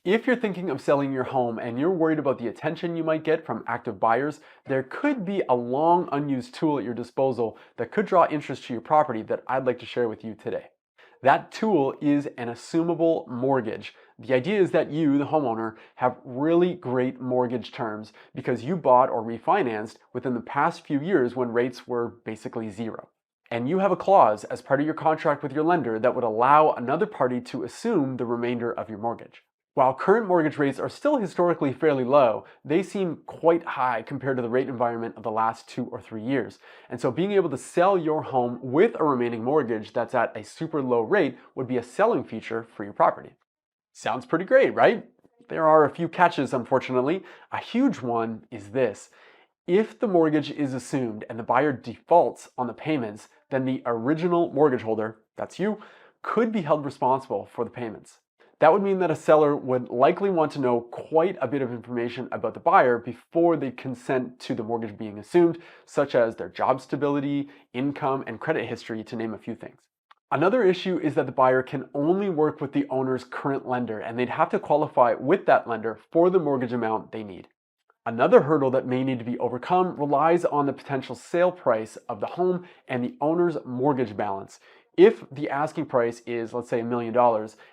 If you're thinking of selling your home and you're worried about the attention you might get from active buyers, there could be a long unused tool at your disposal that could draw interest to your property that I'd like to share with you today. That tool is an assumable mortgage. The idea is that you, the homeowner, have really great mortgage terms because you bought or refinanced within the past few years when rates were basically zero. And you have a clause as part of your contract with your lender that would allow another party to assume the remainder of your mortgage. While current mortgage rates are still historically fairly low, they seem quite high compared to the rate environment of the last 2 or 3 years. And so being able to sell your home with a remaining mortgage that's at a super low rate would be a selling feature for your property. Sounds pretty great, right? There are a few catches, unfortunately. A huge one is this. If the mortgage is assumed and the buyer defaults on the payments, then the original mortgage holder, that's you, could be held responsible for the payments. That would mean that a seller would likely want to know quite a bit of information about the buyer before they consent to the mortgage being assumed, such as their job stability, income, and credit history, to name a few things. Another issue is that the buyer can only work with the owner's current lender, and they'd have to qualify with that lender for the mortgage amount they need. Another hurdle that may need to be overcome relies on the potential sale price of the home and the owner's mortgage balance. If the asking price is, let's say, $1 million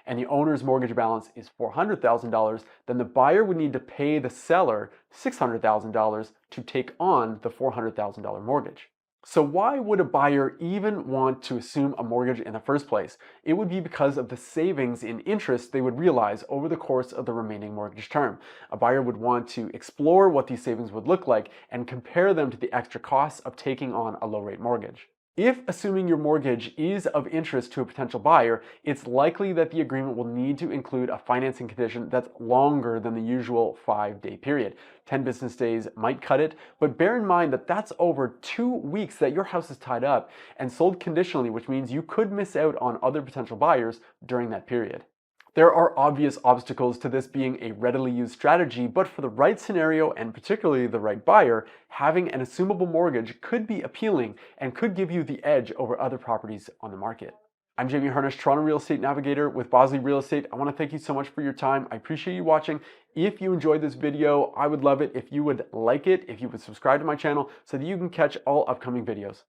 and the owner's mortgage balance is $400,000, then the buyer would need to pay the seller $600,000 to take on the $400,000 mortgage. So why would a buyer even want to assume a mortgage in the first place? It would be because of the savings in interest they would realize over the course of the remaining mortgage term. A buyer would want to explore what these savings would look like and compare them to the extra costs of taking on a low-rate mortgage. If assuming your mortgage is of interest to a potential buyer, it's likely that the agreement will need to include a financing condition that's longer than the usual 5-day period. 10 business days might cut it, but bear in mind that that's over 2 weeks that your house is tied up and sold conditionally, which means you could miss out on other potential buyers during that period. There are obvious obstacles to this being a readily used strategy, but for the right scenario and particularly the right buyer, having an assumable mortgage could be appealing and could give you the edge over other properties on the market. I'm Jamie Harnish, Toronto Real Estate Navigator with Bosley Real Estate. I want to thank you so much for your time. I appreciate you watching. If you enjoyed this video, I would love it if you would like it, if you would subscribe to my channel so that you can catch all upcoming videos.